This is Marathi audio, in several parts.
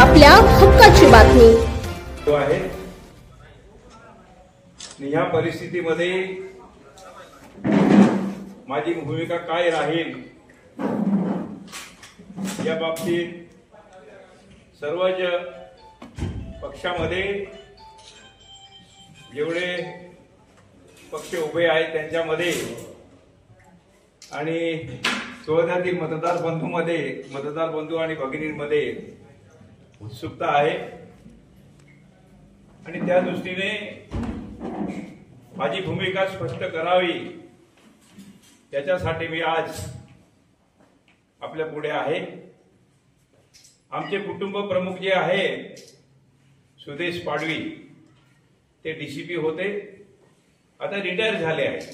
आपल्या हक्काची बातमी आहे। ह्या परिस्थितीमध्ये माझी भूमिका काय राहील या बाबतीत सर्वच पक्षामध्ये जेवढे पक्ष उभे आहेत त्यांच्यामध्ये आणि शोधातील मतदार बंधू आणि भगिनींमध्ये उत्सुकता आहे आणि त्या दृष्टीने माझी भूमिका स्पष्ट करावी त्याच्यासाठी मी आज आपल्या पुढे आहे। आमचे कुटुंब प्रमुख जे आहे सुदेश पाडवी ते डीसीपी होते, आता रिटायर झाले आहेत।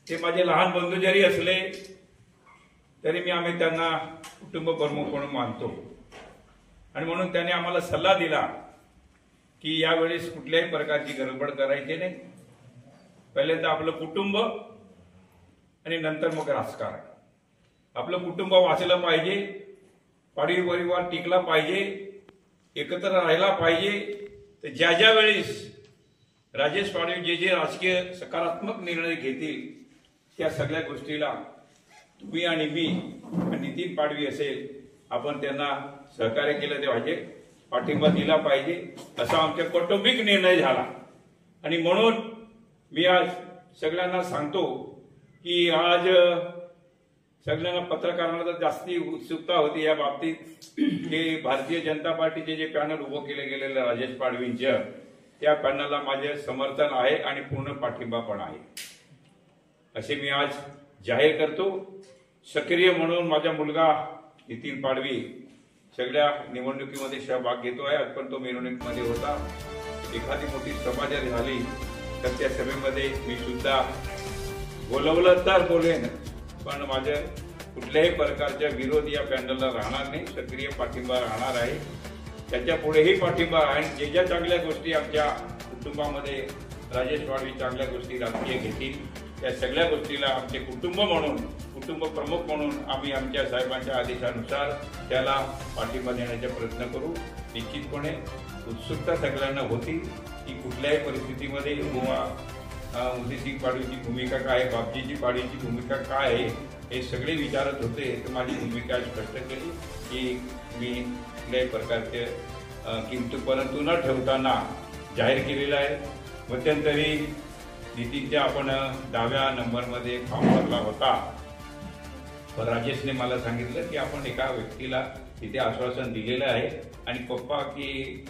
ते माझे लहान बंधू जरी असले तरी आम्ही त्यांना कुटुंब प्रमुख म्हणून मानतो आणि म्हणून त्यांनी आम्हाला सल्ला दिला की यावेळेस कुठल्याही प्रकारची गडबड करायची नाही, पहिल्यांदा आपलं कुटुंब आणि नंतर मग राजकारण। आपलं कुटुंब वाचलं पाहिजे, पाडवी परिवार टिकला पाहिजे, एकत्र राहायला पाहिजे। तर ज्या ज्या वेळेस राजेश पाडवी जे राजकीय सकारात्मक निर्णय घेतील त्या सगळ्या गोष्टीला तुम्ही आणि मी नितीन पाडवी असेल आपण त्यांना सहकार्य केलं पाहिजे, पाठिंबा दिला पाहिजे असा आमचा कौटुंबिक निर्णय झाला। आणि म्हणून मी आज सगळ्यांना सांगतो की आज सगळ्यांना पत्रकारांना तर जास्ती उत्सुकता होती या बाबतीत की भारतीय जनता पार्टीचे जे पॅनल उभं केले गेलेलं राजेश पाडवींचं त्या पॅनलला माझे समर्थन आहे आणि पूर्ण पाठिंबा पण आहे असे मी आज जाहीर करतो। सक्रिय म्हणून माझा मुलगा नितीन पाडवी सगळ्या निवडणुकीमध्ये सहभाग घेतो आहे। आज पण तो मिरवणुकीमध्ये होता। एखादी मोठी सभा जर झाली तर त्या सभेमध्ये मी सुद्धा बोलवलं तर बोलेन, पण माझ्या कुठल्याही प्रकारच्या विरोध या पॅनलला राहणार नाही, सक्रिय पाठिंबा राहणार आहे। त्याच्या पुढेही पाठिंबा आहे। जे ज्या चांगल्या गोष्टी आमच्या कुटुंबामध्ये राजेश पाडवी चांगल्या गोष्टी राजकीय घेतील त्या सगळ्या गोष्टीला आमचे कुटुंब म्हणून कुटुंब प्रमुख म्हणून आम्ही आमच्या साहेबांच्या आदेशानुसार त्याला पाठिंबा देण्याचा प्रयत्न करू। निश्चितपणे उत्सुकता सगळ्यांना होती की कुठल्याही परिस्थितीमध्ये उदितसिंग पाडवीची भूमिका काय आहे, बापजीची पाडवीची भूमिका काय आहे हे सगळे विचारत होते। तर माझी भूमिका स्पष्ट केली की मी कुठल्याही प्रकारचे किंतु परंतु न ठेवताना जाहीर केलेलं आहे। मध्यंतरी नितीनच्या आपण 10व्या नंबरमध्ये फॉर्म भरला होता, पण राजेशने मला सांगितलं की आपण एका व्यक्तीला तिथे आश्वासन दिलेलं आहे आणि पप्पा की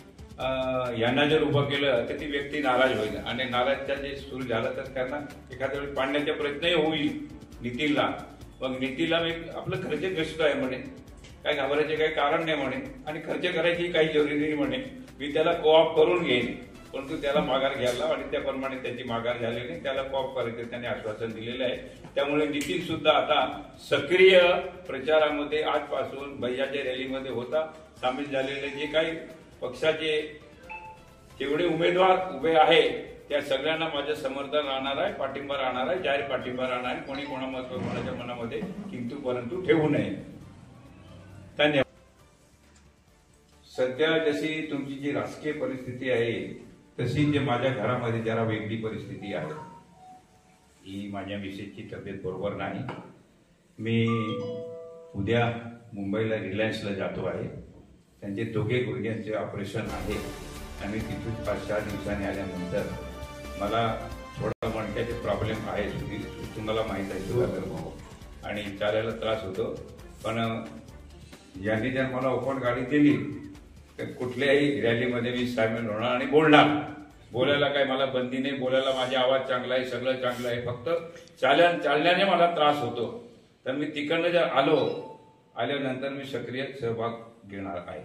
यांना जर उभं केलं तर ती व्यक्ती नाराज होईल आणि नाराजच्या जे सुरू झालं तर त्यांना एखाद्या वेळी पाडण्याचा प्रयत्नही होईल नितीनला। मग नितीनला मी आपलं खर्च ग्रस्त आहे म्हणे, काय घाबरायचे काही कारण नाही म्हणे आणि खर्च करायची काही जरुरी नाही म्हणे, मी त्याला कोऑप करून घेईन, परंतु त्याला माघार घ्यायला आणि त्याप्रमाणे त्याची माघार झाली नाही, त्याला कोऑप करायचं त्याने आश्वासन दिलेलं आहे। त्यामुळे नितीन सुद्धा आता सक्रिय प्रचारामध्ये आजपासून भैयाच्या रॅलीमध्ये होता सामील झालेले। जे काही पक्षाचे जेवढे उमेदवार उभे आहे त्या सगळ्यांना माझं समर्थन राहणार आहे, पाठिंबा राहणार आहे, जाहीर पाठिंबा राहणार आहे। कोणी कोणाच्या मनामध्ये किंतु परंतु ठेवू नये। धन्यवाद। सध्या जशी तुमची जी राजकीय परिस्थिती आहे तशी जे माझ्या घरामध्ये जरा वेगळी परिस्थिती आहे। ही माझ्या मिसेसची तब्येत बरोबर नाही। मी उद्या मुंबईला रिलायन्सला जातो आहे, त्यांचे दोघे गुडघ्यांचे ऑपरेशन आहे आणि तिथून 5-6 दिवसांनी आल्यानंतर मला थोडा मणक्याचे प्रॉब्लेम आहे, तुम्हाला माहीत आहे शुगर आणि चालायला त्रास होतो। पण यांनी जर मला ओपन गाडी दिली तर कुठल्याही रॅलीमध्ये मी सामील होणार आणि बोलायला काय मला बंदी नाही, बोलायला माझा आवाज चांगला आहे, सगळं चांगलं आहे, फक्त चालण्याने मला त्रास होतो। तर मी तिकडनं जर आल्यानंतर मी सक्रिय सहभाग घेणार आहे।